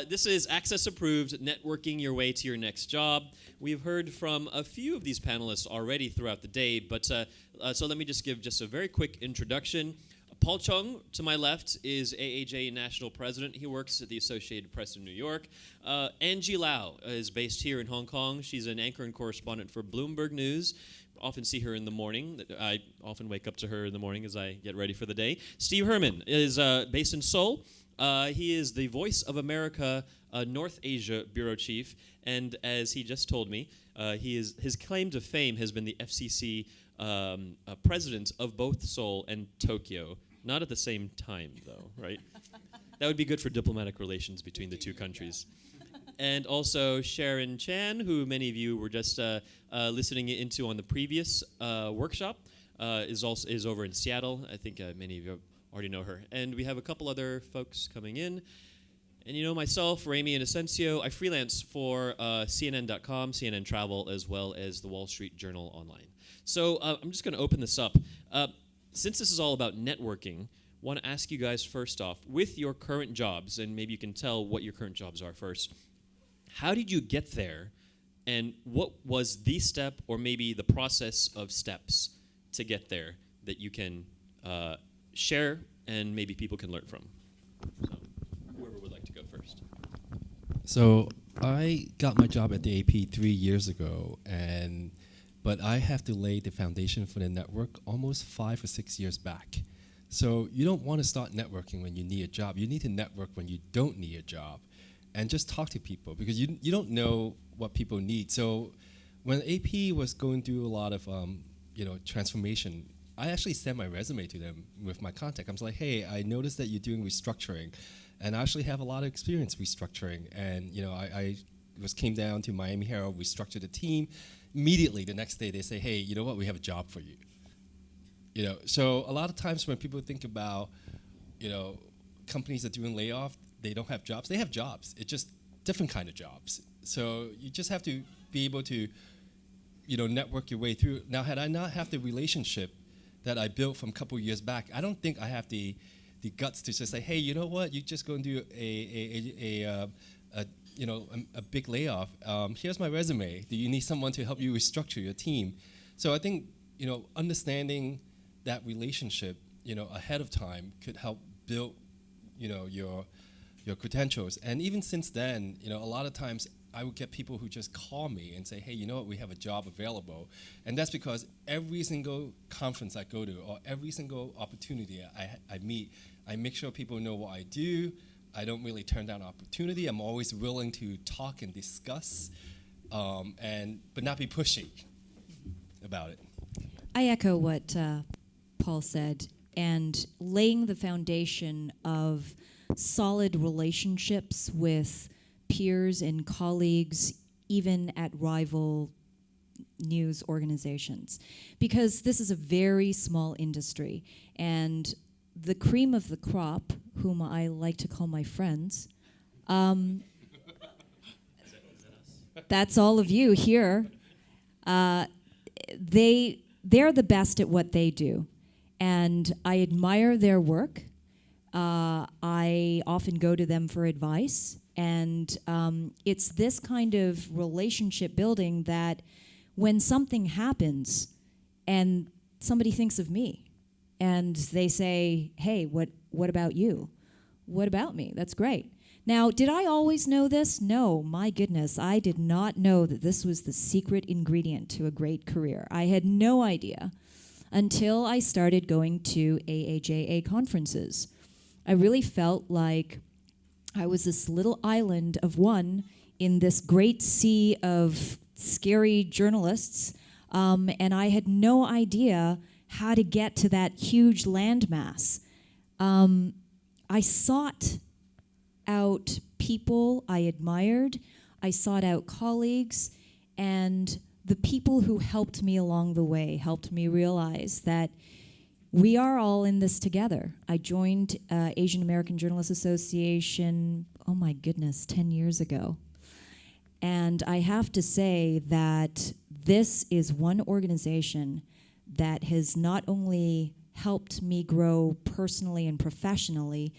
This is Access Approved, networking your way to your next job. We've heard from a few of these panelists already throughout the day, but so let me just give just a very quick introduction. Paul Chung, to my left, is AAJ National President. He works at the Associated Press in New York. Angie Lau is based here in Hong Kong. She's an anchor and correspondent for Bloomberg News. Often see her in the morning. I often wake up to her in the morning as I get ready for the day. Steve Herman is based in Seoul. He is the Voice of America North Asia Bureau Chief, and as he just told me, his claim to fame has been the FCC president of both Seoul and Tokyo. Not at the same time, though, right? That would be good for diplomatic relations between the two countries. And also Sharon Chan, who many of you were just listening into on the previous workshop, is over in Seattle. I think many of you already know her. And we have a couple other folks coming in. And you know myself, Ramy Inocencio, I freelance for CNN.com, CNN Travel, as well as the Wall Street Journal Online. So I'm just going to open this up. Since this is all about networking, I want to ask you guys first off, with your current jobs, and maybe you can tell what your current jobs are first, how did you get there, and what was the step or maybe the process of steps to get there that you can share and maybe people can learn from? So whoever would like to go first. So I got my job at the AP 3 years ago, but I have to lay the foundation for the network almost 5 or 6 years back. So you don't want to start networking when you need a job. You need to network when you don't need a job, and just talk to people because you don't know what people need. So when AP was going through a lot of transformation, I actually sent my resume to them with my contact. I was like, hey, I noticed that you're doing restructuring, and I actually have a lot of experience restructuring. And I came down to Miami Herald, restructured the team. Immediately the next day they say, hey, you know what, we have a job for you. So a lot of times when people think about, companies that are doing layoff, they don't have jobs. They have jobs. It's just different kind of jobs. So you just have to be able to, network your way through. Now, had I not have the relationship that I built from a couple years back, I don't think I have the guts to just say, hey, you know what, you just go and do a big layoff. Here's my resume. Do you need someone to help you restructure your team? So I think understanding that relationship ahead of time could help build your credentials. And even since then, a lot of times I would get people who just call me and say, hey, you know what, we have a job available. And that's because every single conference I go to or every single opportunity I meet, I make sure people know what I do. I don't really turn down opportunity. I'm always willing to talk and discuss, but not be pushy about it. I echo what Paul said, and laying the foundation of solid relationships with peers and colleagues, even at rival news organizations, because this is a very small industry, and the cream of the crop, whom I like to call my friends, that's all of you here, they're the best at what they do, and I admire their work. I often go to them for advice, and it's this kind of relationship building that when something happens and somebody thinks of me and they say, hey, what about you? What about me? That's great. Now, did I always know this? No, my goodness, I did not know that this was the secret ingredient to a great career. I had no idea until I started going to AAJA conferences. I really felt like I was this little island of one in this great sea of scary journalists, and I had no idea how to get to that huge landmass. I sought out people I admired, I sought out colleagues, and the people who helped me along the way helped me realize that we are all in this together. I joined Asian American Journalists Association, 10 years ago. And I have to say that this is one organization that has not only helped me grow personally and professionally,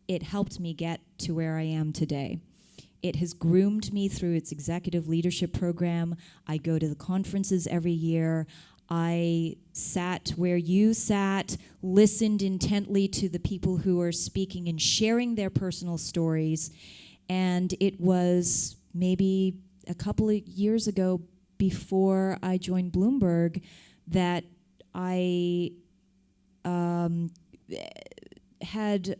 it helped me get to where I am today. It has groomed me through its executive leadership program. I go to the conferences every year. I sat where you sat, listened intently to the people who are speaking and sharing their personal stories. And it was maybe a couple of years ago, before I joined Bloomberg, that I had,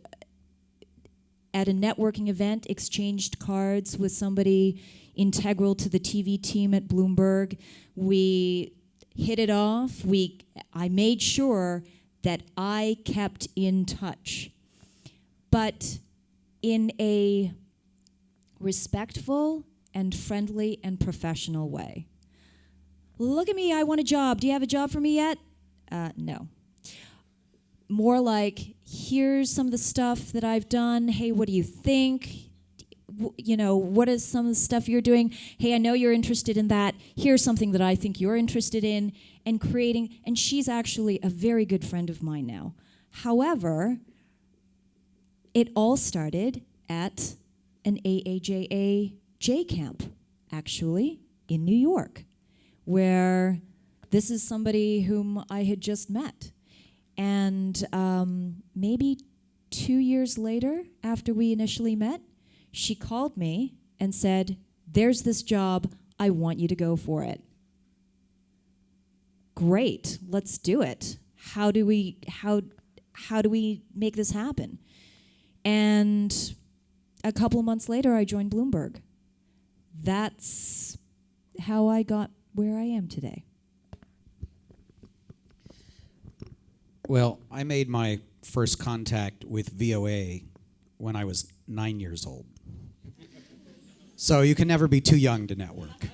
at a networking event, exchanged cards with somebody integral to the TV team at Bloomberg. We hit it off. I made sure that I kept in touch, but in a respectful and friendly and professional way. Look at me, I want a job. Do you have a job for me yet? No. More like, here's some of the stuff that I've done. Hey, what do you think? What is some of the stuff you're doing? Hey, I know you're interested in that. Here's something that I think you're interested in. And creating, and she's actually a very good friend of mine now. However, it all started at an AAJA J camp, actually, in New York, where this is somebody whom I had just met. And maybe 2 years later, after we initially met, she called me and said, "There's this job, I want you to go for it." Great, let's do it. How do we make this happen? And a couple of months later, I joined Bloomberg. That's how I got where I am today. Well, I made my first contact with VOA when I was 9 years old. So you can never be too young to network.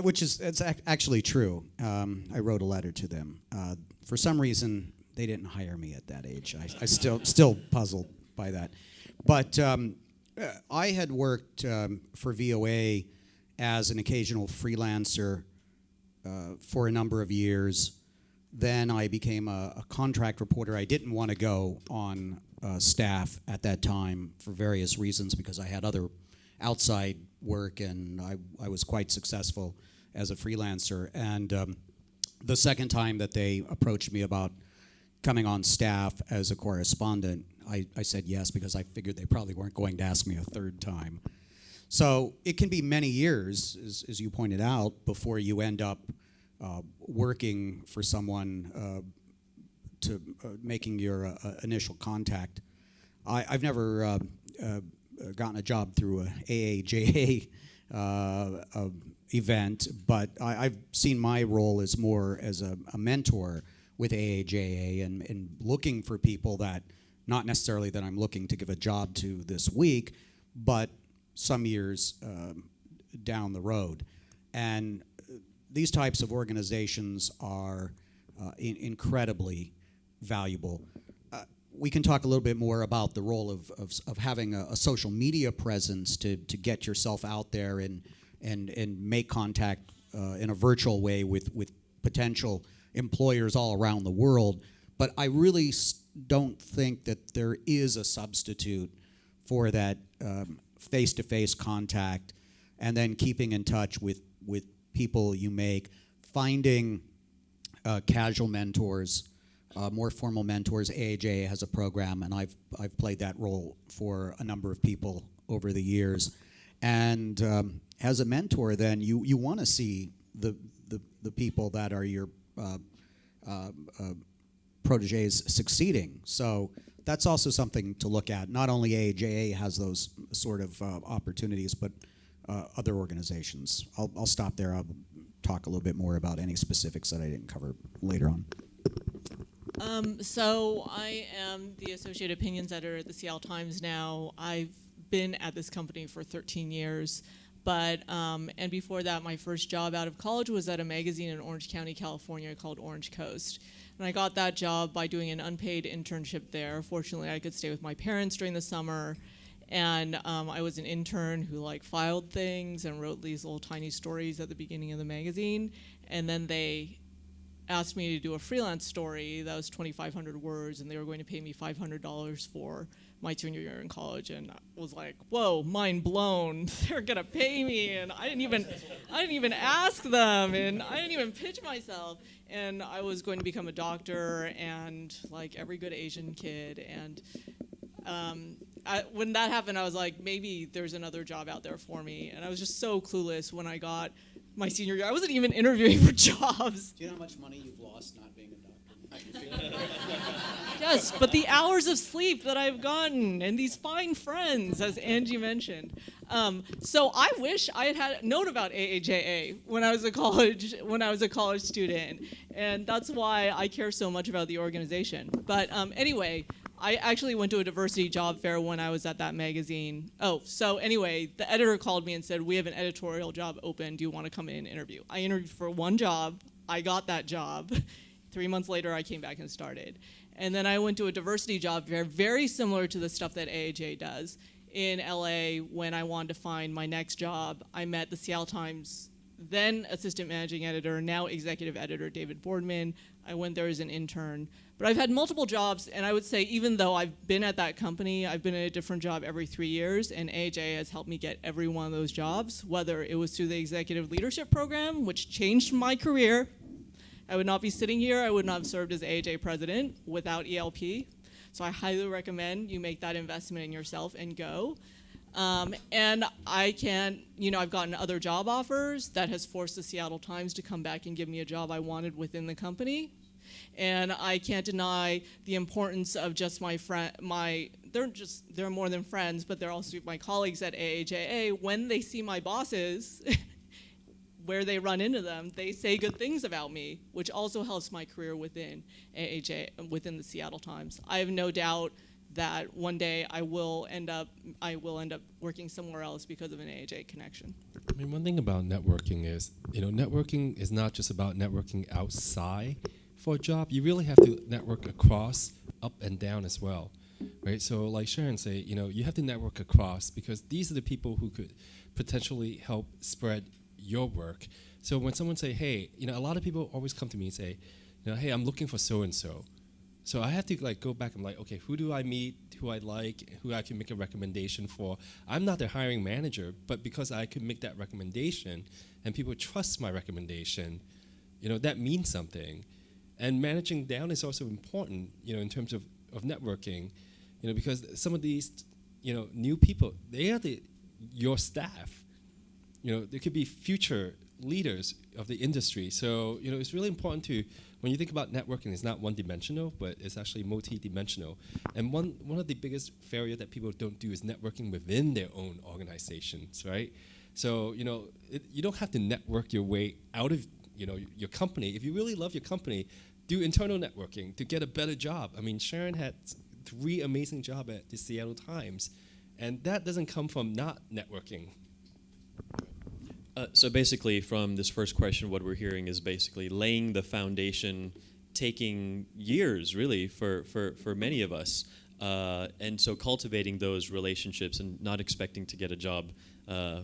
Which is actually true. I wrote a letter to them. For some reason, they didn't hire me at that age. I still puzzled by that. But I had worked for VOA as an occasional freelancer for a number of years. Then I became a contract reporter. I didn't want to go on staff at that time for various reasons, because I had other outside work, and I was quite successful as a freelancer. And the second time that they approached me about coming on staff as a correspondent, I said yes, because I figured they probably weren't going to ask me a third time. So it can be many years, as you pointed out, before you end up working for someone to making your initial contact. I've never gotten a job through a AAJA event, but I've seen my role as more as a mentor with AAJA and looking for people that, not necessarily that I'm looking to give a job to this week, but some years down the road. And these types of organizations are incredibly valuable. We can talk a little bit more about the role of having a social media presence to get yourself out there and make contact in a virtual way with potential employers all around the world. But I really don't think that there is a substitute for that face-to-face contact, and then keeping in touch with people you make, finding casual mentors, more formal mentors. AAJA has a program, and I've played that role for a number of people over the years. And as a mentor, then you want to see the people that are your proteges succeeding. So that's also something to look at. Not only AAJA has those sort of opportunities, but other organizations. I'll stop there. I'll talk a little bit more about any specifics that I didn't cover later on. So I am the Associate Opinions Editor at the Seattle Times now. I've been at this company for 13 years. But, and before that, my first job out of college was at a magazine in Orange County, California called Orange Coast. And I got that job by doing an unpaid internship there. Fortunately, I could stay with my parents during the summer. And I was an intern who filed things and wrote these little tiny stories at the beginning of the magazine. And then they asked me to do a freelance story that was 2,500 words, and they were going to pay me $500 for my junior year in college, and I was like, "Whoa, mind blown! They're gonna pay me!" And I didn't even ask them, and I didn't even pitch myself. And I was going to become a doctor, and like every good Asian kid, and when that happened, I was like, maybe there's another job out there for me. And I was just so clueless when I got my senior year. I wasn't even interviewing for jobs. Do you know how much money you've lost not being a doctor? Yes, but the hours of sleep that I've gotten and these fine friends, as Angie mentioned. So I wish I had known about AAJA when I was a college student, and that's why I care so much about the organization. But anyway, I actually went to a diversity job fair when I was at that magazine. Oh, so anyway, the editor called me and said, "We have an editorial job open. Do you want to come in and interview?" I interviewed for one job. I got that job. 3 months later, I came back and started. And then I went to a diversity job fair, very similar to the stuff that AAJ does. In LA, when I wanted to find my next job, I met the Seattle Times then assistant managing editor, now executive editor, David Boardman. I went there as an intern. But I've had multiple jobs, and I would say even though I've been at that company, I've been in a different job every 3 years, and AAJ has helped me get every one of those jobs, whether it was through the executive leadership program, which changed my career. I would not be sitting here, I would not have served as AAJ president without ELP. So I highly recommend you make that investment in yourself and go. And I've gotten other job offers that has forced the Seattle Times to come back and give me a job I wanted within the company. And I can't deny the importance of just they're more than friends, but they're also my colleagues at AAJA. When they see my bosses, where they run into them, they say good things about me, which also helps my career within AAJ, within the Seattle Times. I have no doubt that one day I will end up working somewhere else because of an AAJ connection. I mean, one thing about networking is, networking is not just about networking outside for a job. You really have to network across, up and down as well, right? So like Sharon say, you have to network across because these are the people who could potentially help spread your work. So when someone say, hey, a lot of people always come to me and say, hey, I'm looking for so-and-so. So I have to go back and okay, who do I meet, who I like, who I can make a recommendation for? I'm not the hiring manager, but because I could make that recommendation and people trust my recommendation, that means something. And managing down is also important, in terms of networking, because some of these, new people, they are your staff. There could be future leaders of the industry. So, it's really important to, when you think about networking, it's not one-dimensional, but it's actually multi-dimensional. And one of the biggest failure that people don't do is networking within their own organizations, right? So, you don't have to network your way out of, your company. If you really love your company, do internal networking to get a better job. I mean, Sharon had 3 amazing jobs at the Seattle Times, and that doesn't come from not networking. So basically, from this first question, what we're hearing is basically laying the foundation, taking years, really, for many of us. And so cultivating those relationships and not expecting to get a job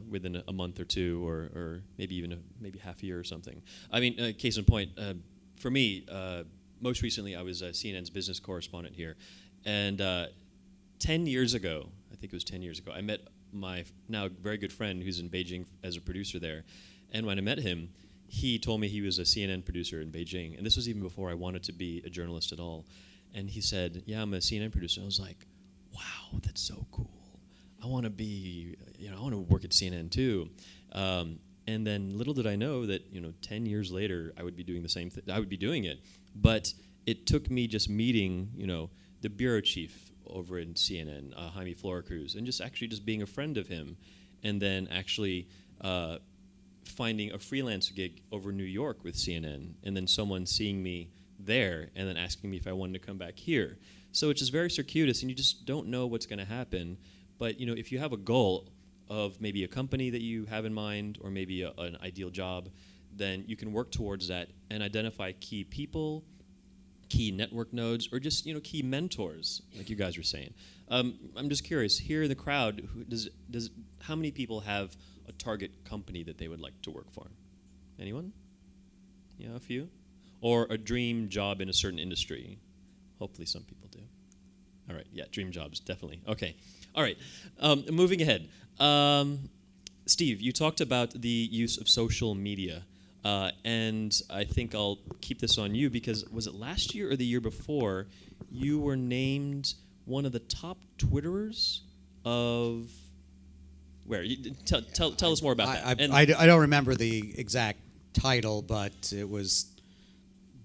within a month or two or maybe even maybe half a year or something. I mean, case in point, for me, most recently I was CNN's business correspondent here. And 10 years ago, I think it was 10 years ago, I met my now very good friend who's in Beijing as a producer there. And when I met him, he told me he was a CNN producer in Beijing. And this was even before I wanted to be a journalist at all. And he said, yeah, I'm a CNN producer. I was like, wow, that's so cool. I want to be, I want to work at CNN too. And then little did I know that, 10 years later, I would be doing the same thing. I would be doing it. But it took me just meeting, the bureau chief over in CNN, Jaime Floracruz, and just being a friend of him, and then actually finding a freelance gig over in New York with CNN, and then someone seeing me there and then asking me if I wanted to come back here. So it's just very circuitous, and you just don't know what's going to happen. But if you have a goal of maybe a company that you have in mind, or maybe an ideal job, then you can work towards that and identify key people, key network nodes, or just key mentors, like you guys were saying. I'm just curious, here in the crowd, how many people have a target company that they would like to work for? Anyone? Yeah, a few. or a dream job in a certain industry? Hopefully some people do. All right, yeah, dream jobs, definitely. Okay, all right, moving ahead. Steve, you talked about the use of social media, and I think I'll keep this on you because was it last year or the year before you were named one of the top Twitterers of where? Tell us more about that. And I don't remember the exact title, but it was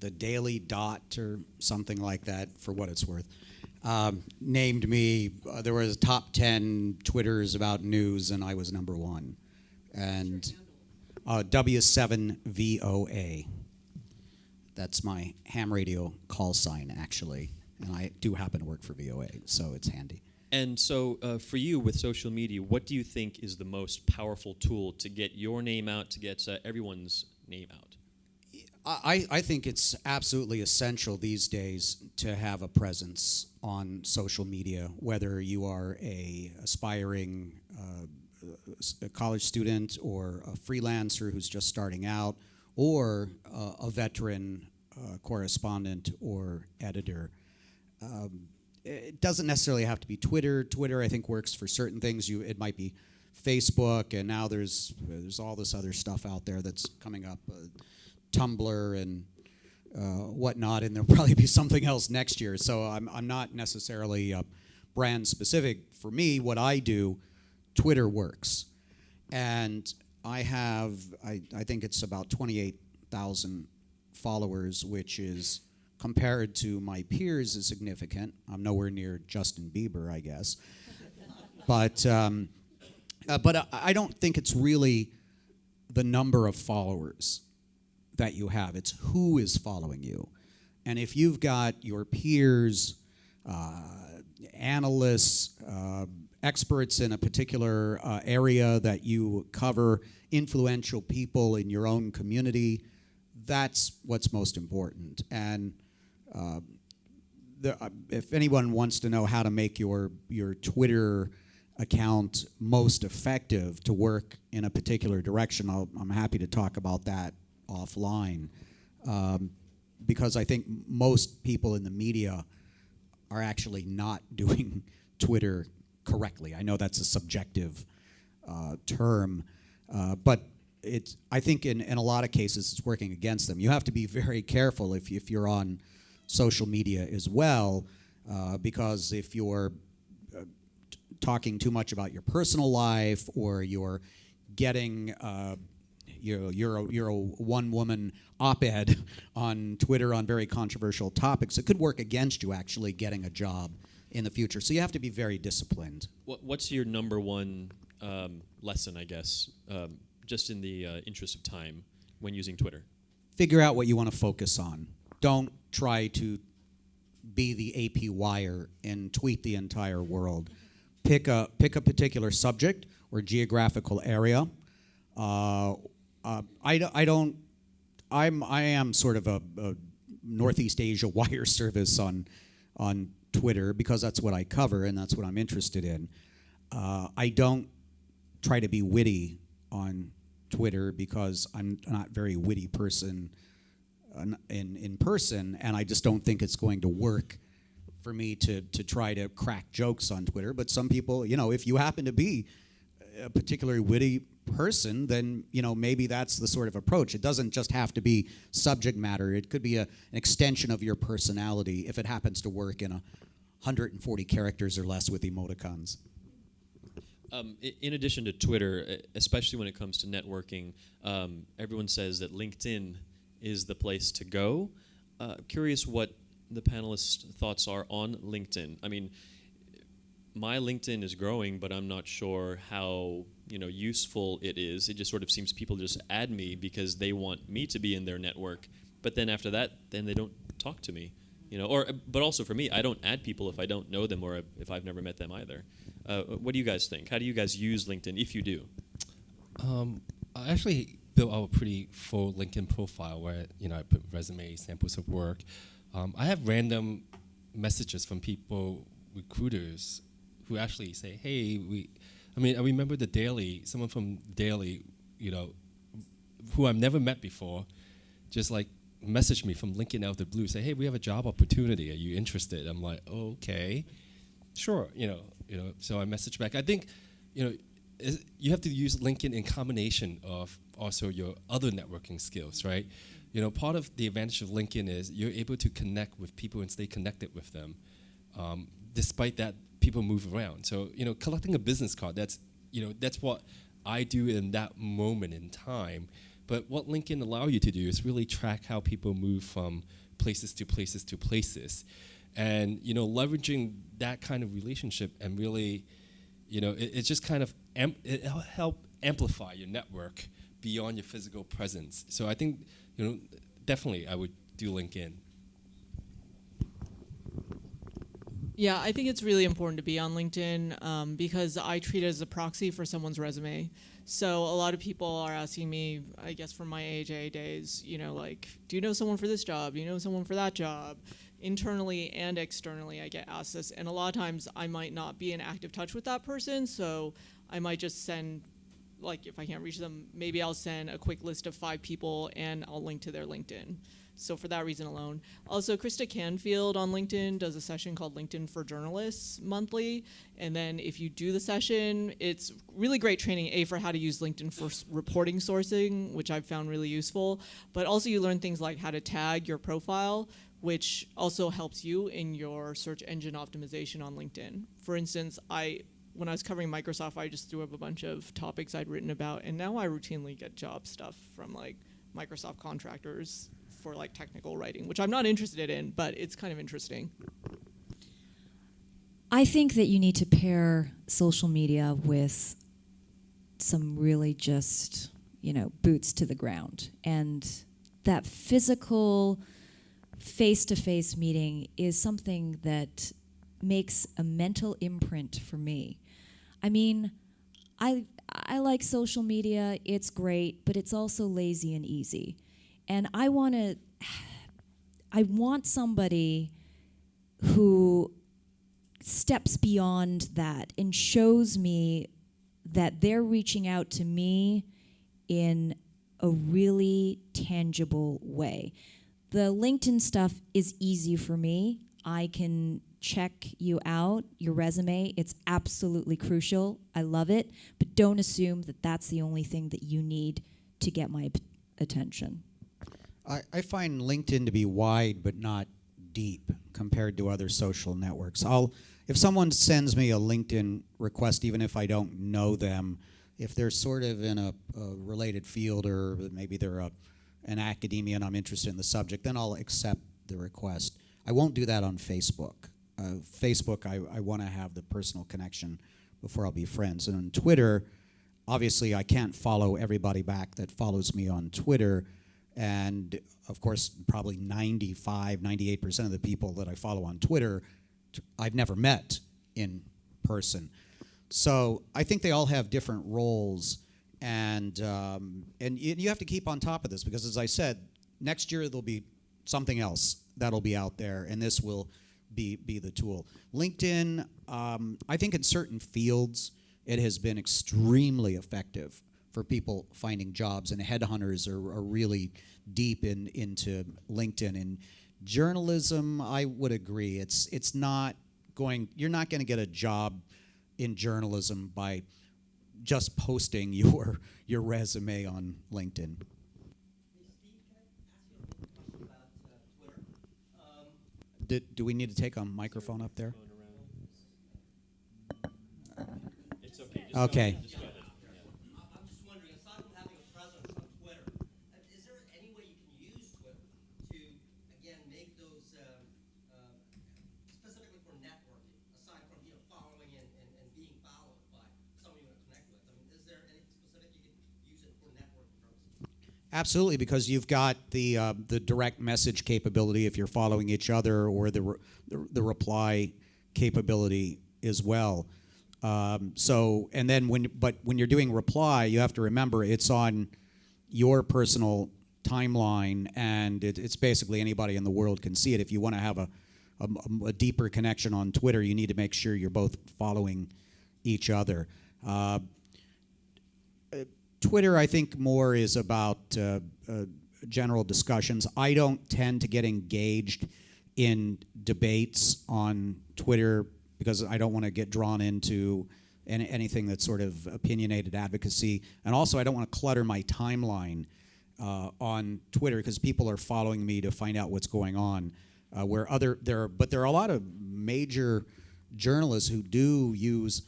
the Daily Dot or something like that, for what it's worth. Named me. There was top 10 Twitters about news, and I was number one. And W7VOA. That's my ham radio call sign, actually. And I do happen to work for VOA, so it's handy. And so, for you with social media, what do you think is the most powerful tool to get your name out, to get everyone's name out? I think it's absolutely essential these days to have a presence on social media, whether you are a aspiring a college student or a freelancer who's just starting out, or a veteran correspondent or editor. It doesn't necessarily have to be Twitter. Twitter, I think, works for certain things. It might be Facebook, and now there's all this other stuff out there that's coming up, Tumblr and whatnot, and there'll probably be something else next year. So I'm not necessarily brand specific. For me, what I do, Twitter works, and I think it's about 28,000 followers, which is, compared to my peers, is significant. I'm nowhere near Justin Bieber, I guess. But I don't think it's really the number of followers that you have. It's who is following you. And if you've got your peers, analysts, experts in a particular area that you cover, influential people in your own community, that's what's most important. And if anyone wants to know how to make your Twitter account most effective to work in a particular direction, I'm happy to talk about that offline, because I think most people in the media are actually not doing Twitter correctly. I know that's a subjective term, but I think in a lot of cases it's working against them. You have to be very careful if you're on social media as well, because if you're talking too much about your personal life, or you're getting you're a one-woman op-ed on Twitter on very controversial topics, it could work against you actually getting a job in the future. So you have to be very disciplined. What's your number one lesson, I guess, just in the interest of time, when using Twitter? Figure out what you want to focus on. Don't try to be the AP Wire and tweet the entire world. Pick a particular subject or geographical area. I am sort of a Northeast Asia wire service on Twitter, because that's what I cover and that's what I'm interested in. I don't try to be witty on Twitter because I'm not a very witty person in person, and I just don't think it's going to work for me to try to crack jokes on Twitter. But some people, if you happen to be a particularly witty person, then maybe that's the sort of approach. It doesn't just have to be subject matter. It could be an extension of your personality if it happens to work in 140 characters or less with emoticons. In addition to Twitter, especially when it comes to networking, everyone says that LinkedIn is the place to go. Curious what the panelists' thoughts are on LinkedIn. I mean, my LinkedIn is growing, but I'm not sure how useful it is. It just sort of seems people just add me because they want me to be in their network, but then after that, then they don't talk to me. But also for me, I don't add people if I don't know them or if I've never met them either. What do you guys think? How do you guys use LinkedIn, if you do? I actually built out a pretty full LinkedIn profile where I put resumes, samples of work. I have random messages from people, recruiters, who actually say, "Hey, I remember the Daily. Someone from Daily, who I've never met before, just like message me from LinkedIn out of the blue, say, "Hey, we have a job opportunity. Are you interested?" I'm like, "Okay, sure." So I message back. I think, you have to use LinkedIn in combination of also your other networking skills, right? Part of the advantage of LinkedIn is you're able to connect with people and stay connected with them. Despite that, people move around. So, collecting a business card, that's what I do in that moment in time. But what LinkedIn allow you to do is really track how people move from places to places to places. And, leveraging that kind of relationship and really, it just kind of, it'll help amplify your network beyond your physical presence. So I think, definitely I would do LinkedIn. Yeah, I think it's really important to be on LinkedIn because I treat it as a proxy for someone's resume. So a lot of people are asking me, I guess from my AHA days, do you know someone for this job? Do you know someone for that job? Internally and externally, I get asked this. And a lot of times I might not be in active touch with that person. So I might just send, if I can't reach them, maybe I'll send a quick list of 5 people and I'll link to their LinkedIn. So for that reason alone. Also, Krista Canfield on LinkedIn does a session called LinkedIn for Journalists monthly. And then if you do the session, it's really great training, for how to use LinkedIn for reporting sourcing, which I've found really useful. But also you learn things like how to tag your profile, which also helps you in your search engine optimization on LinkedIn. For instance, when I was covering Microsoft, I just threw up a bunch of topics I'd written about, and now I routinely get job stuff from Microsoft contractors for technical writing, which I'm not interested in, but it's kind of interesting. I think that you need to pair social media with some really just, boots to the ground. And that physical face-to-face meeting is something that makes a mental imprint for me. I mean, I like social media, it's great, but it's also lazy and easy. And I want somebody who steps beyond that and shows me that they're reaching out to me in a really tangible way. The LinkedIn stuff is easy for me. I can check you out, your resume. It's absolutely crucial. I love it. But don't assume that that's the only thing that you need to get my attention. I find LinkedIn to be wide but not deep compared to other social networks. If someone sends me a LinkedIn request, even if I don't know them, if they're sort of in a related field or maybe they're an academia and I'm interested in the subject, then I'll accept the request. I won't do that on Facebook. Facebook, I want to have the personal connection before I'll be friends. And on Twitter, obviously I can't follow everybody back that follows me on Twitter. And of course, probably 95, 98% of the people that I follow on Twitter, I've never met in person. So I think they all have different roles, and you have to keep on top of this because, as I said, next year there'll be something else that'll be out there, and this will be the tool. LinkedIn, I think in certain fields, it has been extremely effective for people finding jobs, and headhunters are really deep into LinkedIn. In journalism, I would agree. It's not going. You're not going to get a job in journalism by just posting your resume on LinkedIn. Do we need to take a microphone up there? It's okay. Okay. Just go ahead. I'm just wondering, aside from having a presence on Twitter, is there any way you can use Twitter to, again, make those specifically for networking, aside from following and being followed by someone you want to connect with? I mean, is there anything specific you can use it for networking purposes? Absolutely, because you've got the direct message capability if you're following each other, or the reply capability as well. And then when you're doing reply, you have to remember it's on your personal timeline, and it's basically anybody in the world can see it. If you want to have a deeper connection on Twitter, you need to make sure you're both following each other. Twitter, I think, more is about general discussions. I don't tend to get engaged in debates on Twitter because I don't want to get drawn into anything that's sort of opinionated advocacy, and also I don't want to clutter my timeline on Twitter because people are following me to find out what's going on. But there are a lot of major journalists who do use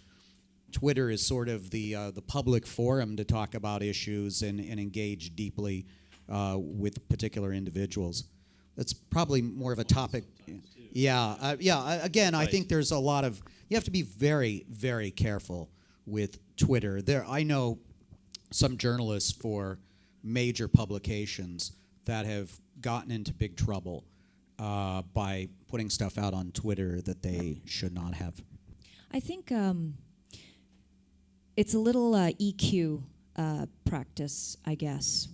Twitter as sort of the public forum to talk about issues and engage deeply with particular individuals. That's probably more of a topic. Yeah, again, I think there's a lot of, you have to be very, very careful with Twitter. I know some journalists for major publications that have gotten into big trouble by putting stuff out on Twitter that they should not have. I think it's a little EQ practice, I guess,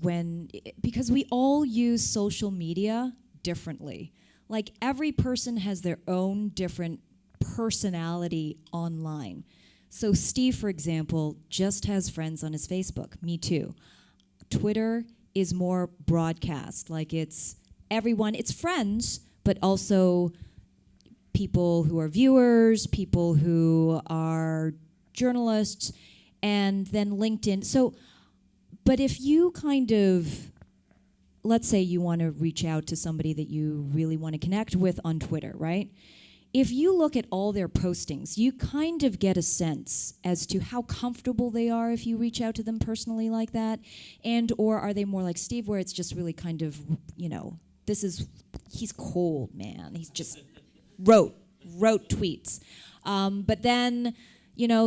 because we all use social media differently. Like every person has their own different personality online. So Steve, for example, just has friends on his Facebook. Me too. Twitter is more broadcast. Like it's everyone, it's friends, but also people who are viewers, people who are journalists, and then LinkedIn. So, but if you kind of, let's say you want to reach out to somebody that you really want to connect with on Twitter, right? If you look at all their postings, you kind of get a sense as to how comfortable they are if you reach out to them personally like that, and or are they more like Steve where it's just really kind of, he's cold, man. He's just wrote tweets. But then,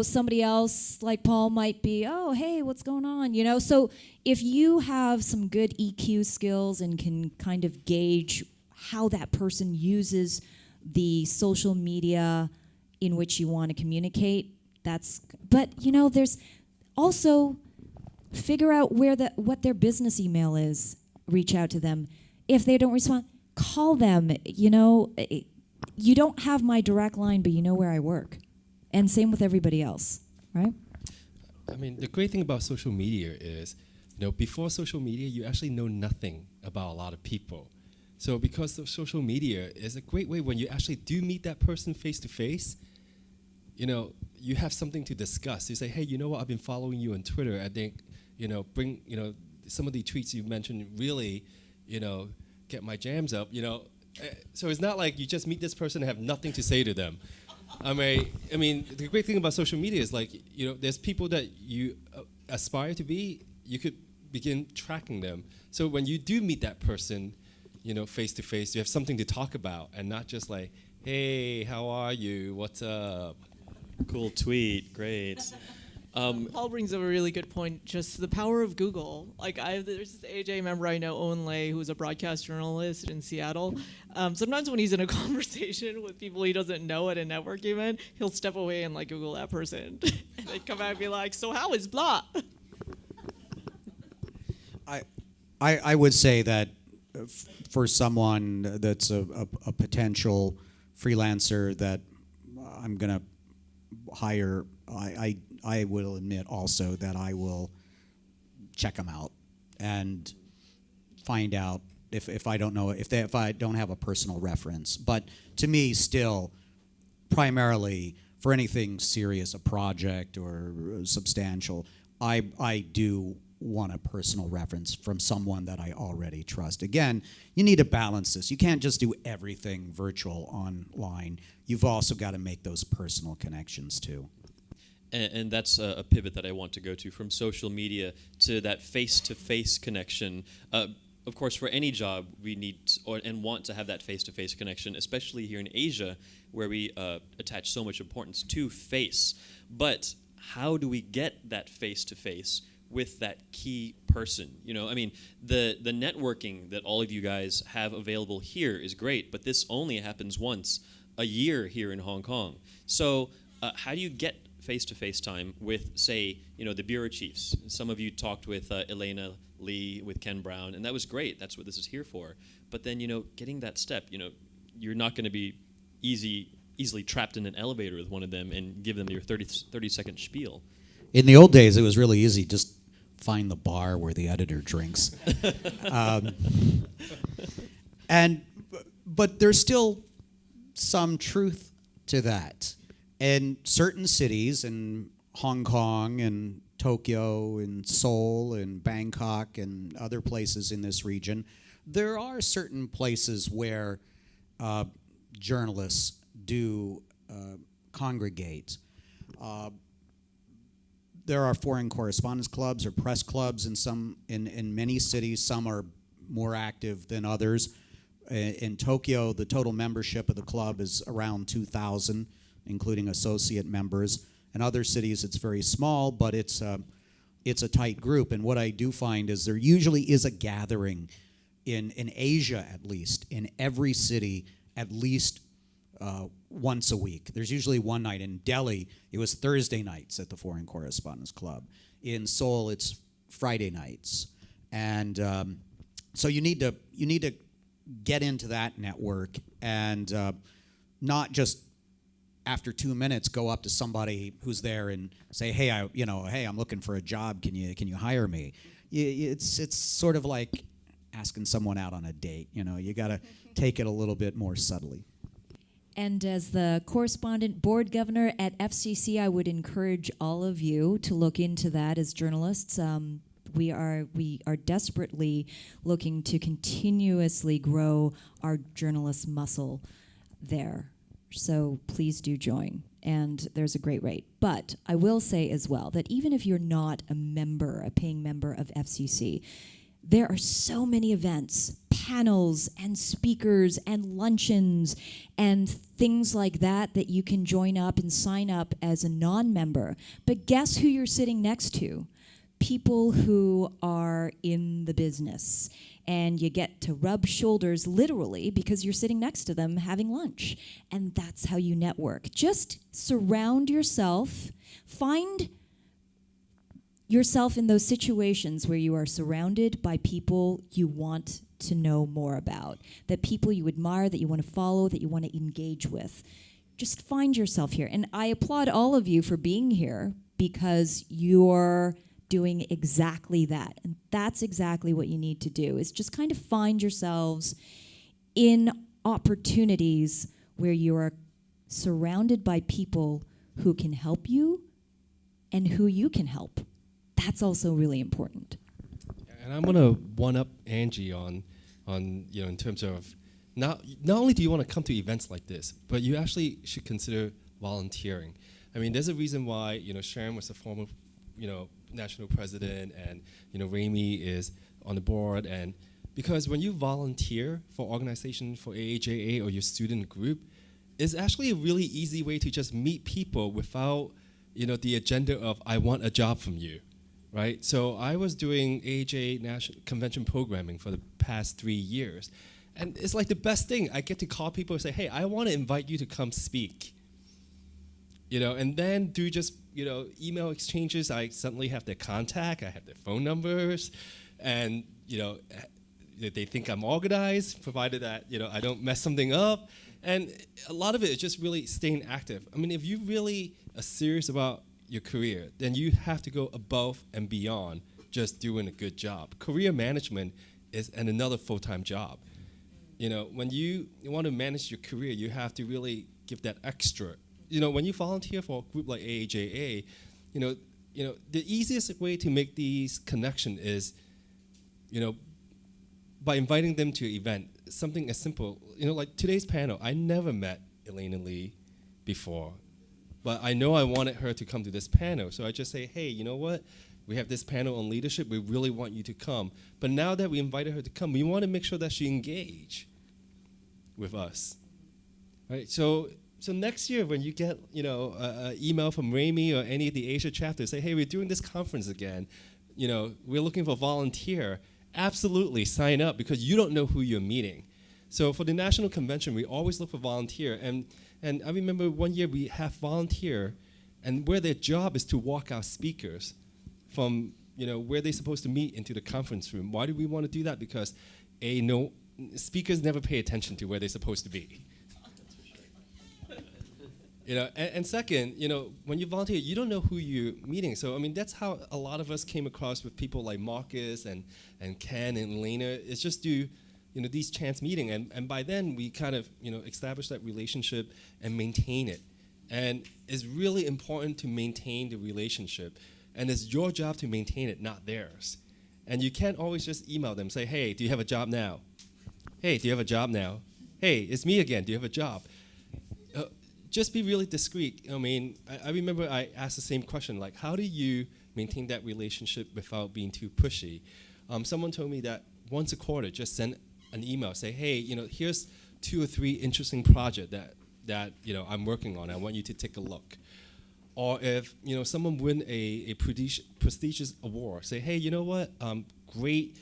somebody else like Paul might be, oh, hey, what's going on? So if you have some good EQ skills and can kind of gauge how that person uses the social media in which you want to communicate, there's also figure out what their business email is, reach out to them. If they don't respond, call them. You don't have my direct line, but you know where I work. And same with everybody else, right? I mean, the great thing about social media is, before social media, you actually know nothing about a lot of people. So because of social media is a great way when you actually do meet that person face to face, you have something to discuss. You say, hey, you know what, I've been following you on Twitter. I think, some of the tweets you mentioned really, get my jams up, So it's not like you just meet this person and have nothing to say to them. I mean, the great thing about social media is there's people that you aspire to be, you could begin tracking them. So when you do meet that person, face to face, you have something to talk about and not just like, hey, how are you? What's up? Cool tweet, great. Paul brings up a really good point, just the power of Google. There's this AJ member I know, Owen Lay, who's a broadcast journalist in Seattle. Sometimes when he's in a conversation with people he doesn't know at a network event, he'll step away and Google that person. And they come out and be like, so how is blah? I would say that for someone that's a potential freelancer that I'm going to hire, I will admit also that I will check them out and find out if I don't know if I don't have a personal reference. But to me, still, primarily for anything serious, a project or substantial, I do want a personal reference from someone that I already trust. Again, you need to balance this. You can't just do everything virtual online. You've also got to make those personal connections too. And that's a pivot that I want to go to, from social media to that face-to-face connection. Of course, for any job, we need and want to have that face-to-face connection, especially here in Asia, where we attach so much importance to face. But how do we get that face-to-face with that key person? The networking that all of you guys have available here is great, but this only happens once a year here in Hong Kong. So how do you get face-to-face time with, say, the bureau chiefs? Some of you talked with Elena Lee, with Ken Brown, and that was great. That's what this is here for. But then, getting that step, you're not going to be easily trapped in an elevator with one of them and give them your 30-second spiel. In the old days, it was really easy. Just find the bar where the editor drinks. But there's still some truth to that. In certain cities, in Hong Kong and Tokyo and Seoul and Bangkok and other places in this region, there are certain places where journalists do congregate. There are foreign correspondence clubs or press clubs in many cities. Some are more active than others. In Tokyo, the total membership of the club is around 2,000, including associate members. In other cities, it's very small, but it's a tight group. And what I do find is there usually is a gathering in Asia, at least, in every city, at least once a week. There's usually one night. In Delhi, it was Thursday nights at the Foreign Correspondence Club. In Seoul, it's Friday nights. And so you need to get into that network and not just after 2 minutes go up to somebody who's there and say, hey, I'm looking for a job. Can you hire me? It's sort of like asking someone out on a date. You got to take it a little bit more subtly. And as the correspondent board governor at FCC, I would encourage all of you to look into that as journalists. We are desperately looking to continuously grow our journalist muscle there. So please do join. And there's a great rate. But I will say as well that even if you're not a paying member of FCC, there are so many events, panels and speakers and luncheons and things like that you can join up and sign up as a non-member. But guess who you're sitting next to? People who are in the business, and you get to rub shoulders literally because you're sitting next to them having lunch, and that's how you network. Just surround yourself, find yourself in those situations where you are surrounded by people you want to know more about, that people you admire, that you want to follow, that you want to engage with. Just find yourself here, and I applaud all of you for being here because you're doing exactly that. And that's exactly what you need to do, is just kind of find yourselves in opportunities where you are surrounded by people who can help you and who you can help. That's also really important. And I'm gonna one up Angie on in terms of not only do you want to come to events like this, but you actually should consider volunteering. I mean, there's a reason why Sharon was a former national president, and Ramy is on the board, and because when you volunteer for organization, for AAJA or your student group, it's actually a really easy way to just meet people without the agenda of I want a job from you, right? So I was doing AAJA national convention programming for the past 3 years, and it's like the best thing. I get to call people and say, hey, I want to invite you to come speak. And then do just email exchanges. I suddenly have their contact. I have their phone numbers, and they think I'm organized, provided that I don't mess something up. And a lot of it is just really staying active. I mean, if you really are serious about your career, then you have to go above and beyond just doing a good job. Career management is another full-time job. When you want to manage your career, you have to really give that extra. When you volunteer for a group like AAJA, the easiest way to make these connections is, by inviting them to an event. Something as simple, like today's panel. I never met Elena Lee before, but I know I wanted her to come to this panel. So I just say, hey, you know what? We have this panel on leadership. We really want you to come. But now that we invited her to come, we want to make sure that she engage with us, right? So next year when you get an email from Ramy or any of the Asia chapters, say, hey, we're doing this conference again. We're looking for a volunteer. Absolutely sign up, because you don't know who you're meeting. So for the national convention, we always look for volunteer. And I remember one year we have volunteer, and where their job is to walk our speakers from where they're supposed to meet into the conference room. Why do we want to do that? Because speakers never pay attention to where they're supposed to be. And second, when you volunteer, you don't know who you're meeting. So I mean, that's how a lot of us came across with people like Marcus and Ken and Elena. It's just these chance meeting, and by then we kind of establish that relationship and maintain it. And it's really important to maintain the relationship, and it's your job to maintain it, not theirs. And you can't always just email them, say, hey, do you have a job now? Hey, do you have a job now? Hey, it's me again, do you have a job? Just be really discreet. I mean, I remember I asked the same question, like, how do you maintain that relationship without being too pushy? Someone told me that once a quarter, just send an email, say, hey, here's 2 or 3 interesting projects that I'm working on. I want you to take a look. Or if someone win a prestigious award, say, hey, you know what? Great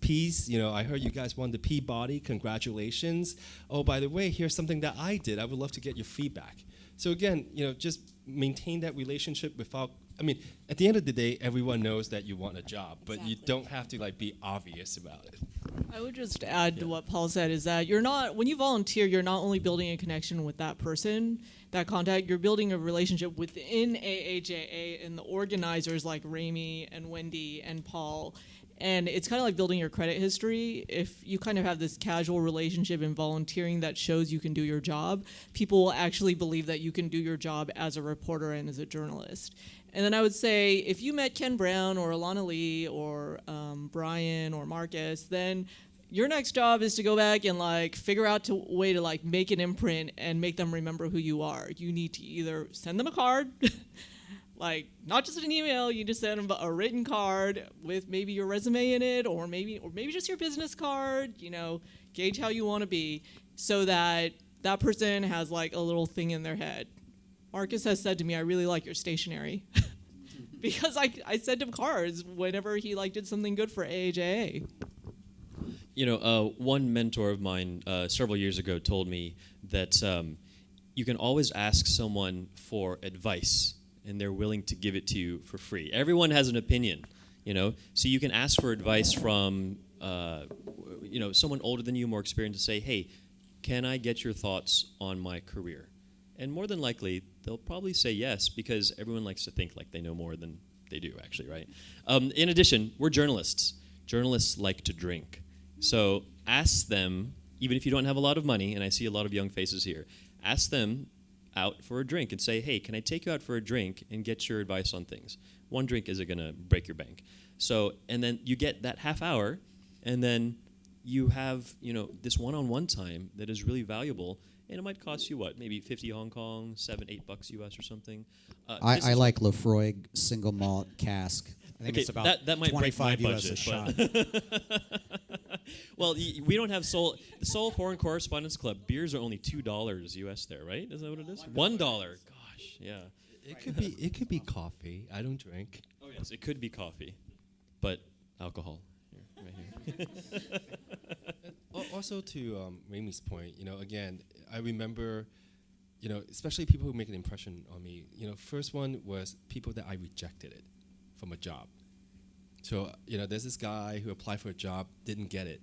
piece. I heard you guys won the Peabody. Congratulations. Oh, by the way, here's something that I did. I would love to get your feedback. So again, just maintain that relationship without. I mean, at the end of the day, everyone knows that you want a job, but you don't have to be obvious about it. I would just add to what Paul said is that when you volunteer, you're not only building a connection with that person, that contact, you're building a relationship within AAJA and the organizers like Rami and Wendy and Paul. And it's kind of like building your credit history. If you kind of have this casual relationship in volunteering that shows you can do your job, people will actually believe that you can do your job as a reporter and as a journalist. And then I would say, if you met Ken Brown or Alana Lee or Brian or Marcus, then your next job is to go back and figure out a way to make an imprint and make them remember who you are. You need to either send them a card, not just an email, you just send them a written card with maybe your resume in it, or maybe just your business card, gauge how you want to be, so that that person has a little thing in their head. Marcus has said to me, I really like your stationery. Because I sent him cards whenever he did something good for AAJA. One mentor of mine several years ago told me that you can always ask someone for advice, and they're willing to give it to you for free. Everyone has an opinion, so you can ask for advice from someone older than you, more experienced, to say, hey, can I get your thoughts on my career? And more than likely, they'll probably say yes, because everyone likes to think like they know more than they do, actually, right? In addition, we're journalists. Journalists like to drink. So ask them, even if you don't have a lot of money, and I see a lot of young faces here, ask them out for a drink and say, hey, can I take you out for a drink and get your advice on things? One drink isn't going to break your bank. So, and then you get that half hour, and then you have, this one-on-one time that is really valuable. And it might cost you maybe 50 Hong Kong, $7-8 US or something. I like Lefroy single malt cask. I think it's about that might break my 25 US budget, a shot. Well, we don't have the Seoul Foreign Correspondents Club. Beers are only $2 US there, right? Is that what it is? $1. Gosh, yeah. It could be coffee. I don't drink. Oh yes, it could be coffee, but alcohol. Here, right here. Also to Rami's point, again, I remember, especially people who make an impression on me. First one was people that I rejected it from a job. So, there's this guy who applied for a job, didn't get it.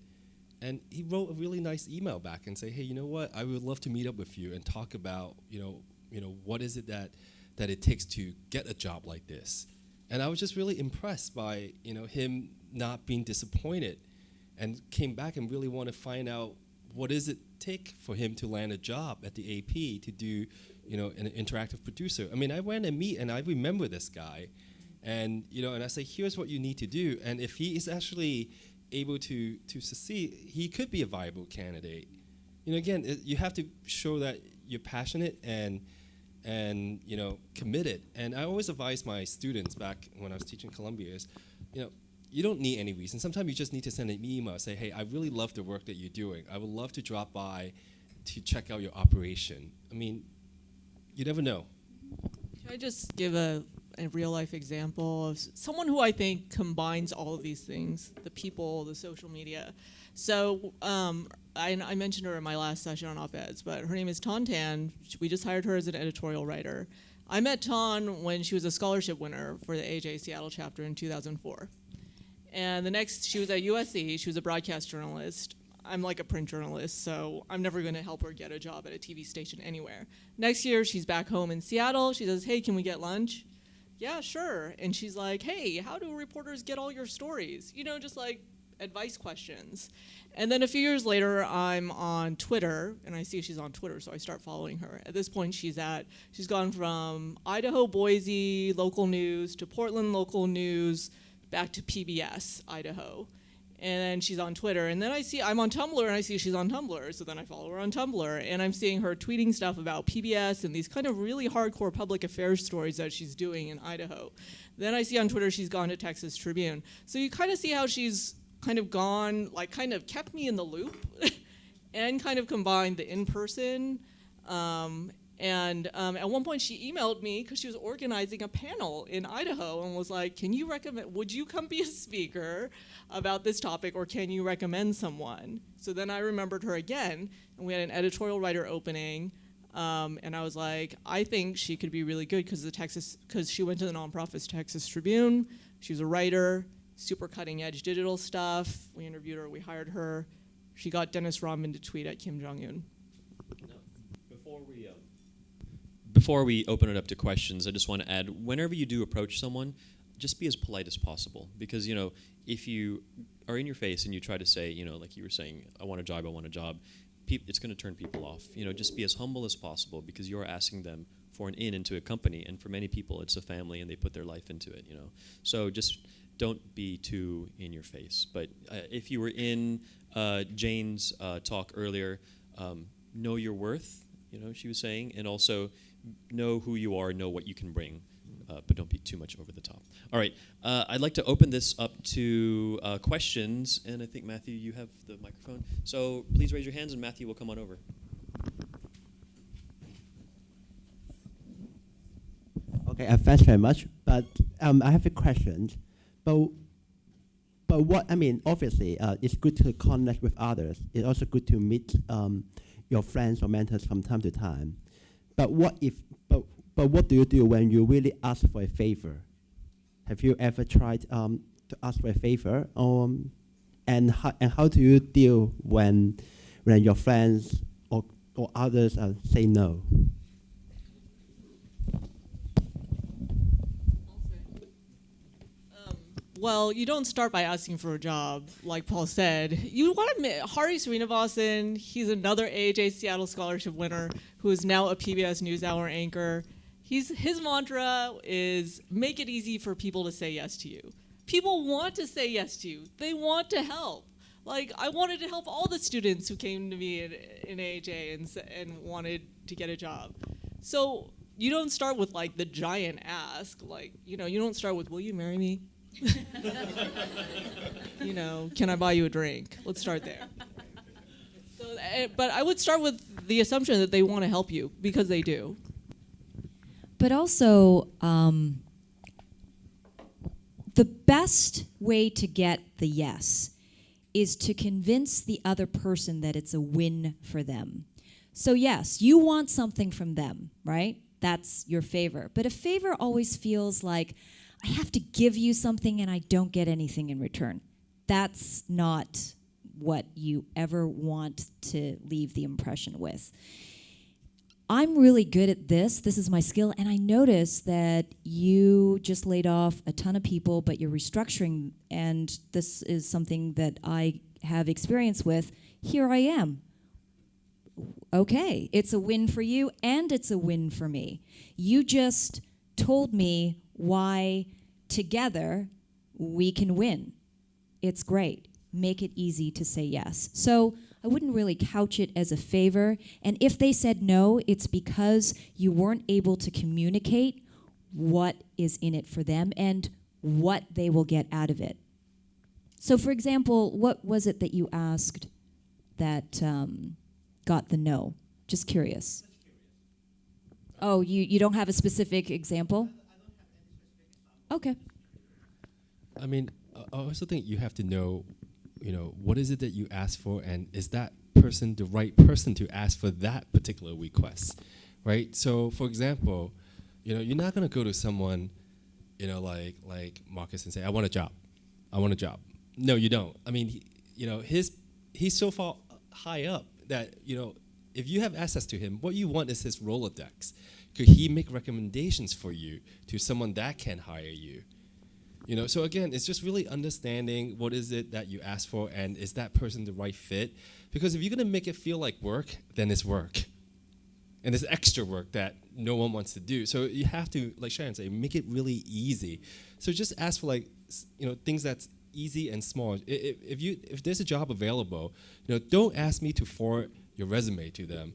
And he wrote a really nice email back and say, hey, you know what? I would love to meet up with you and talk about, what is it that it takes to get a job like this. And I was just really impressed by, him not being disappointed, and came back and really want to find out what does it take for him to land a job at the AP to do, an interactive producer. I mean, I went and meet, and I remember this guy, and and I say, here's what you need to do, and if he is actually able to succeed, he could be a viable candidate. Again, you have to show that you're passionate and committed. And I always advise my students back when I was teaching Columbia is, you don't need any reason. Sometimes you just need to send an email, say, hey, I really love the work that you're doing. I would love to drop by to check out your operation. I mean, you never know. Can I just give a real-life example of someone who I think combines all of these things, the people, the social media. So I mentioned her in my last session on op-eds, but her name is Ton Tan. We just hired her as an editorial writer. I met Ton when she was a scholarship winner for the AJ Seattle chapter in 2004. And she was at USC, she was a broadcast journalist. I'm like a print journalist, so I'm never going to help her get a job at a TV station anywhere. Next year, she's back home in Seattle. She says, hey, can we get lunch? Yeah, sure. And she's like, hey, how do reporters get all your stories? You know, just like advice questions. And then a few years later, I'm on Twitter, and I see she's on Twitter, so I start following her. At this point, she's gone from Idaho, Boise, local news, to Portland, local news, back to PBS, Idaho. And then she's on Twitter. And then I'm on Tumblr, and I see she's on Tumblr. So then I follow her on Tumblr. And I'm seeing her tweeting stuff about PBS and these kind of really hardcore public affairs stories that she's doing in Idaho. Then I see on Twitter she's gone to Texas Tribune. So you kind of see how she's kind of gone, like kind of kept me in the loop and kind of combined the in-person. At one point she emailed me because she was organizing a panel in Idaho and was like, would you come be a speaker about this topic, or can you recommend someone? So then I remembered her again, and we had an editorial writer opening, and I was like, I think she could be really good because she went to the nonprofit Texas Tribune. She was a writer, super cutting edge digital stuff. We interviewed her, we hired her. She got Dennis Rodman to tweet at Kim Jong-un. Before we open it up to questions, I just want to add, whenever you do approach someone, just be as polite as possible. Because, if you are in your face and you try to say, like you were saying, I want a job, it's going to turn people off. Just be as humble as possible, because you're asking them for an in into a company. And for many people, it's a family, and they put their life into it, So just don't be too in your face. But if you were in Jane's talk earlier, know your worth, she was saying, and also know who you are, know what you can bring, but don't be too much over the top. All right, I'd like to open this up to questions, and I think, Matthew, you have the microphone. So please raise your hands, and Matthew will come on over. Okay, thanks very much. But I have a question. But obviously, it's good to connect with others. It's also good to meet your friends or mentors from time to time. But what do you do when you really ask for a favor? Have you ever tried to ask for a favor? And how do you deal when your friends or others say no? Well, you don't start by asking for a job, like Paul said. You want to admit, Hari Srinivasan, he's another AAJ Seattle Scholarship winner who is now a PBS NewsHour anchor. His mantra is make it easy for people to say yes to you. People want to say yes to you. They want to help. Like, I wanted to help all the students who came to me in AAJ and wanted to get a job. So you don't start with, like, the giant ask. Like, you don't start with, will you marry me? Can I buy you a drink? Let's start there. But I would start with the assumption that they want to help you, because they do. But also, the best way to get the yes is to convince the other person that it's a win for them. So yes, you want something from them, right? That's your favor. But a favor always feels like, I have to give you something and I don't get anything in return. That's not what you ever want to leave the impression with. I'm really good at this. This is my skill. And I noticed that you just laid off a ton of people, but you're restructuring. And this is something that I have experience with. Here I am. Okay, it's a win for you and it's a win for me. You just told me why together we can win. It's great. Make it easy to say yes. So I wouldn't really couch it as a favor. And if they said no, it's because you weren't able to communicate what is in it for them and what they will get out of it. So for example, what was it that you asked that got the no? Just curious. Oh, you don't have a specific example? Okay. I mean, I also think you have to know, what is it that you ask for, and is that person the right person to ask for that particular request, right? So, for example, you're not going to go to someone, like Marcus and say, I want a job. No, you don't. I mean, his he's so far high up that, if you have access to him, what you want is his Rolodex. Could he make recommendations for you to someone that can hire you? So again, it's just really understanding what is it that you ask for, and is that person the right fit? Because if you're going to make it feel like work, then it's work. And it's extra work that no one wants to do. So you have to, like Sharon said, make it really easy. So just ask for things that's easy and small. If there's a job available, don't ask me to forward your resume to them.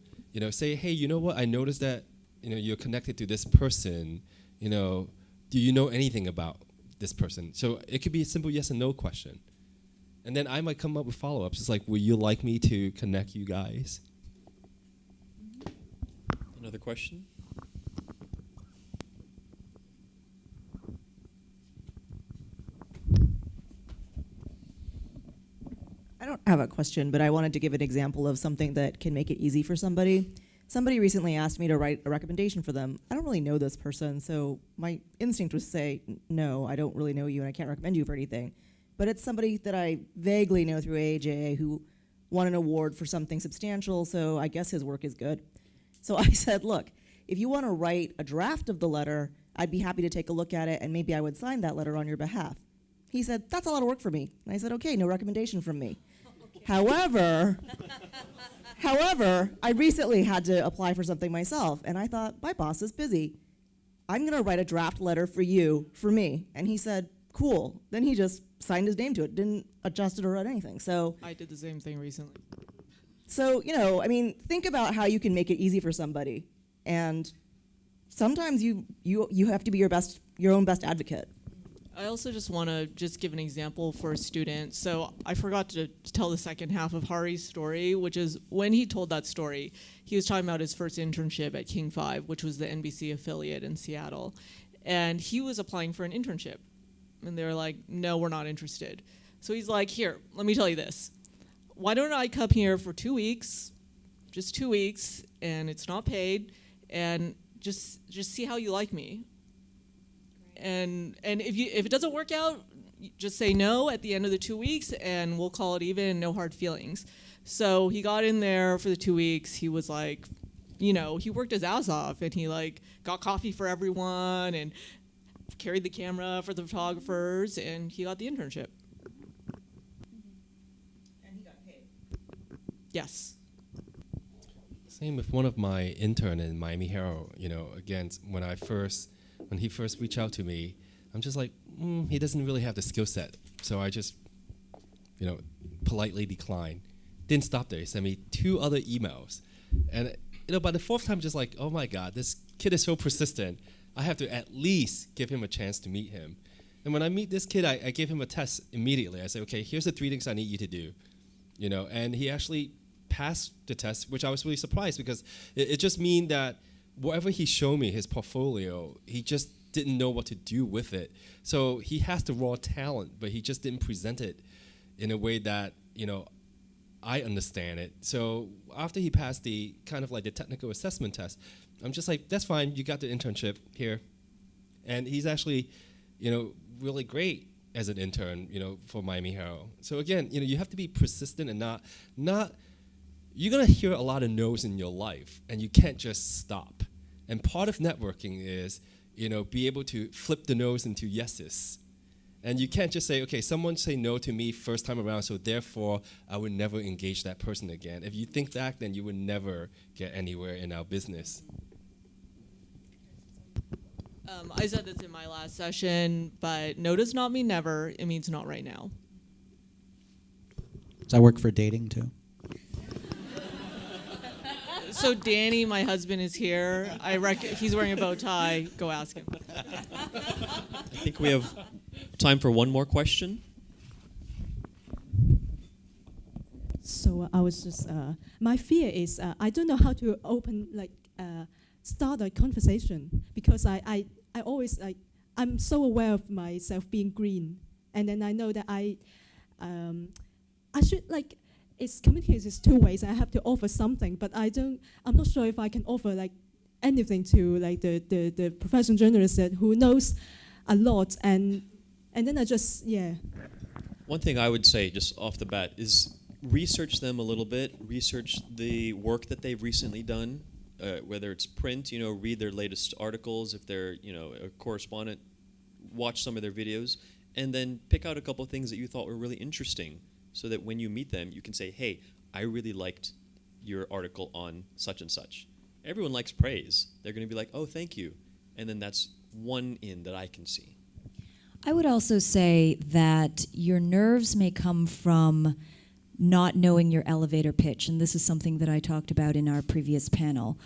Say, hey, you know what? I noticed that you're connected to this person. Do you know anything about this person? So it could be a simple yes and no question. And then I might come up with follow-ups. It's like, would you like me to connect you guys? Another question? I don't have a question, but I wanted to give an example of something that can make it easy for somebody. Somebody recently asked me to write a recommendation for them. I don't really know this person, so my instinct was to say, no, I don't really know you and I can't recommend you for anything. But it's somebody that I vaguely know through AAJA who won an award for something substantial, so I guess his work is good. So I said, look, if you want to write a draft of the letter, I'd be happy to take a look at it, and maybe I would sign that letter on your behalf. He said, that's a lot of work for me. And I said, okay, no recommendation from me. However, I recently had to apply for something myself, and I thought, my boss is busy. I'm going to write a draft letter for you, for me. And he said, cool. Then he just signed his name to it, didn't adjust it or write anything. So I did the same thing recently. So, think about how you can make it easy for somebody. And sometimes you have to be your own best advocate. I also just want to give an example for a student. So I forgot to tell the second half of Hari's story, which is when he told that story, he was talking about his first internship at King 5, which was the NBC affiliate in Seattle. And he was applying for an internship. And they were like, no, we're not interested. So he's like, here, let me tell you this. Why don't I come here for 2 weeks, just 2 weeks, and it's not paid, and just see how you like me. And if it doesn't work out, just say no at the end of the 2 weeks, and we'll call it even, no hard feelings. So he got in there for the 2 weeks. He was like, he worked his ass off, and he got coffee for everyone and carried the camera for the photographers, and he got the internship. And he got paid. Yes. Same with one of my intern in Miami Herald. Again, when he first reached out to me, I'm just like, he doesn't really have the skill set. So I just, politely declined. Didn't stop there. He sent me 2 other emails. And, by the 4th time, just like, oh my God, this kid is so persistent. I have to at least give him a chance to meet him. And when I meet this kid, I gave him a test immediately. I said, okay, here's the 3 things I need you to do. And he actually passed the test, which I was really surprised because it just means that whatever he showed me, his portfolio, he just didn't know what to do with it. So he has the raw talent, but he just didn't present it in a way that, I understand it. So after he passed the kind of like the technical assessment test, I'm just like, that's fine, you got the internship here. And he's actually, really great as an intern, for Miami Herald. So again, you have to be persistent and not you're going to hear a lot of no's in your life, and you can't just stop. And part of networking is, be able to flip the no's into yeses. And you can't just say, okay, someone say no to me first time around, so therefore I would never engage that person again. If you think that, then you would never get anywhere in our business. I said this in my last session, but no does not mean never. It means not right now. Does that work for dating too? So Danny, my husband, is here. He's wearing a bow tie. Go ask him. I think we have time for one more question. So I was just, my fear is I don't know how to start a conversation because I always I'm so aware of myself being green, and then I know that I should it's communication is 2 ways. I have to offer something, but I'm not sure if I can offer anything to the professional journalist who knows a lot, and then I just One thing I would say just off the bat is research them a little bit, research the work that they've recently done, whether it's print, read their latest articles, if they're, a correspondent, watch some of their videos, and then pick out a couple of things that you thought were really interesting so that when you meet them, you can say, hey, I really liked your article on such and such. Everyone likes praise. They're going to be like, oh, thank you. And then that's one in that I can see. I would also say that your nerves may come from not knowing your elevator pitch, and this is something that I talked about in our previous panel.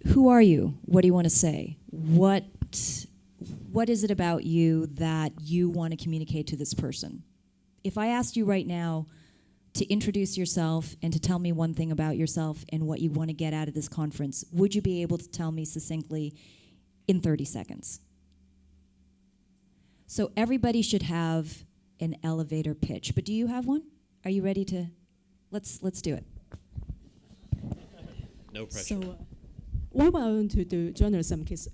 Who are you? What do you want to say? What is it about you that you want to communicate to this person? If I asked you right now to introduce yourself and to tell me one thing about yourself and what you want to get out of this conference, would you be able to tell me succinctly in 30 seconds? So everybody should have an elevator pitch. But do you have one? Are you ready to? Let's do it. No pressure. So, why would I want to do journalism? Because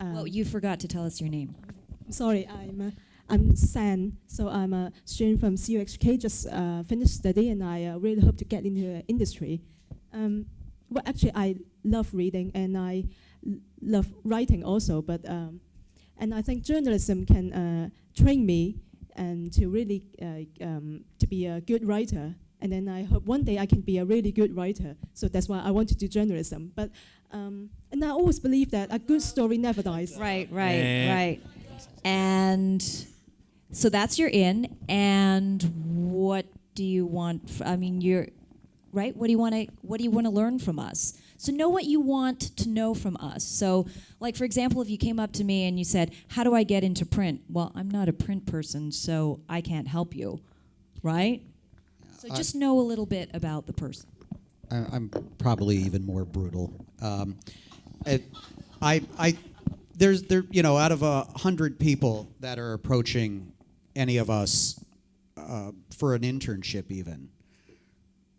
Well, you forgot to tell us your name. sorry, I'm San. So I'm a student from CUHK, just finished study, and I really hope to get into the industry. Well, actually, I love reading and I love writing also. But and I think journalism can train me and to really to be a good writer. And then I hope one day I can be a really good writer. So that's why I want to do journalism. But and I always believe that a good story never dies. Right. And so that's your in. And what do you want? You're right. What do you want to learn from us? So know what you want to know from us. So, like for example, if you came up to me and you said, "How do I get into print?" Well, I'm not a print person, so I can't help you, right? So just know a little bit about the person. I'm probably even more brutal. There's out of 100 people that are approaching any of us for an internship, even,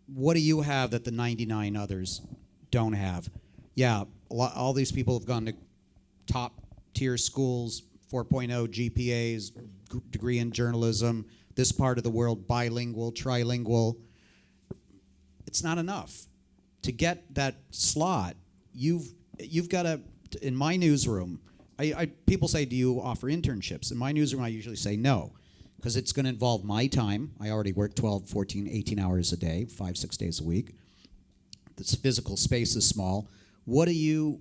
what do you have that the 99 others don't have? Yeah, all these people have gone to top tier schools, 4.0 GPAs, degree in journalism. This part of the world, bilingual, trilingual. It's not enough. To get that slot, you've got to, in my newsroom, people say, do you offer internships? In my newsroom, I usually say no, because it's going to involve my time. I already work 12, 14, 18 hours a day, 5-6 days a week. The physical space is small. What do you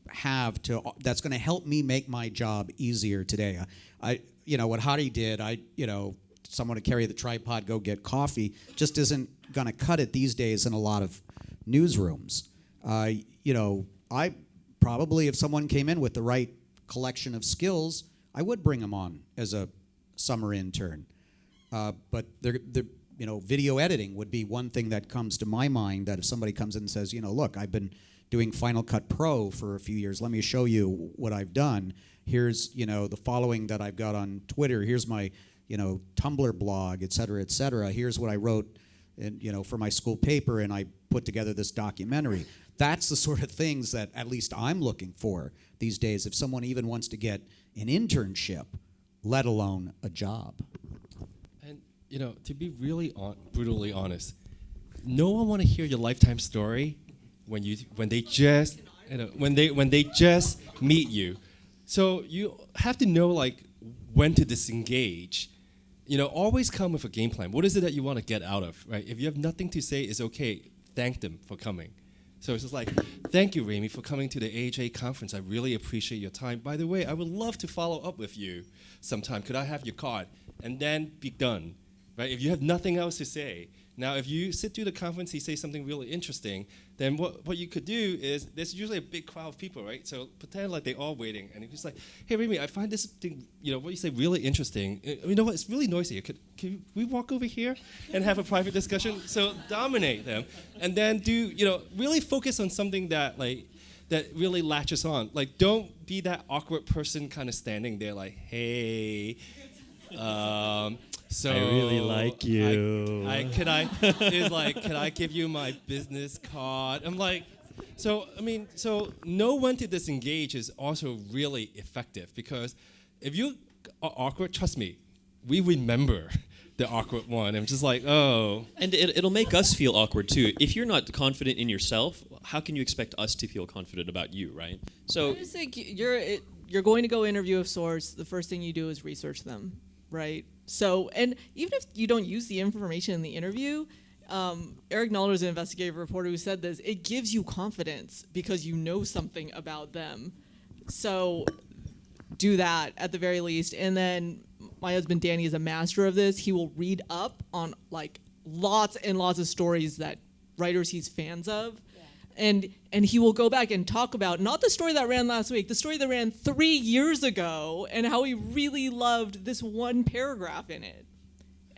have that's going to help me make my job easier today? What Hadi did, someone to carry the tripod, go get coffee, just isn't going to cut it these days in a lot of newsrooms. I probably, if someone came in with the right collection of skills, I would bring them on as a summer intern. But video editing would be one thing that comes to my mind, that if somebody comes in and says, look, I've been doing Final Cut Pro for a few years, let me show you what I've done. Here's, the following that I've got on Twitter. Here's my Tumblr blog, et cetera, here's what I wrote, for my school paper, and I put together this documentary. That's the sort of things that at least I'm looking for these days, if someone even wants to get an internship, let alone a job. And, to be really brutally honest, no one want to hear your lifetime story when they just meet you. So you have to know, when to disengage. Always come with a game plan. What is it that you want to get out of, right? If you have nothing to say, it's okay. Thank them for coming. So it's just like, thank you, Remy, for coming to the AHA conference. I really appreciate your time. By the way, I would love to follow up with you sometime. Could I have your card? And then be done, right? If you have nothing else to say. Now, if you sit through the conference, he says something really interesting, then what you could do is, there's usually a big crowd of people, right? So pretend like they're all waiting, and he's like, hey, Remy, I find this thing, what you say really interesting. You know what, it's really noisy. Can we walk over here and have a private discussion? So dominate them, and then do, really focus on something that really latches on. Don't be that awkward person kind of standing there like, hey, so I really like you. Can I give you my business card? I'm like, so know when to disengage is also really effective, because if you are awkward, trust me, we remember the awkward one. I'm just like, oh. And it'll make us feel awkward too. If you're not confident in yourself, how can you expect us to feel confident about you, right? So I just think you're going to go interview a source. The first thing you do is research them, right? So, and even if you don't use the information in the interview, Eric Nalder is an investigative reporter who said this. It gives you confidence because you know something about them. So, do that at the very least. And then my husband Danny is a master of this. He will read up on like lots and lots of stories that writers he's fans of. And he will go back and talk about not the story that ran last week, the story that ran 3 years ago, and how he really loved this one paragraph in it.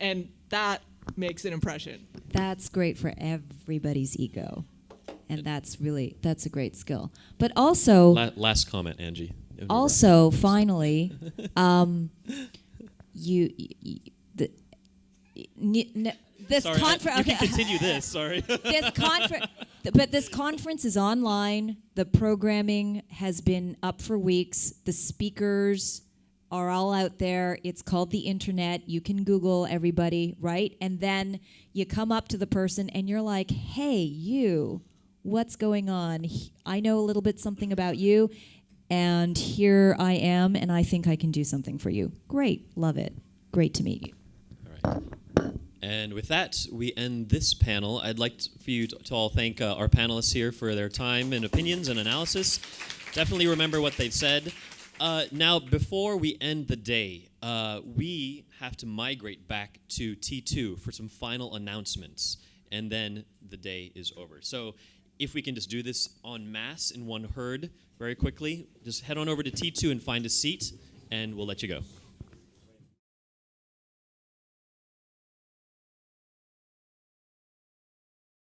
And that makes an impression. That's great for everybody's ego. And that's a great skill. But also, last comment, Angie. also finally, this Sorry, conference. you can continue this. Sorry. This conference is online. The programming has been up for weeks. The speakers are all out there. It's called the internet. You can Google everybody, right? And then you come up to the person and you're like, "Hey, you, what's going on? I know a little bit something about you, and here I am, and I think I can do something for you." Great, love it. Great to meet you. All right. And with that, we end this panel. I'd like for you to all thank our panelists here for their time and opinions and analysis. Definitely remember what they've said. Now, before we end the day, we have to migrate back to T2 for some final announcements, and then the day is over. So if we can just do this en masse in one herd very quickly, just head on over to T2 and find a seat, and we'll let you go.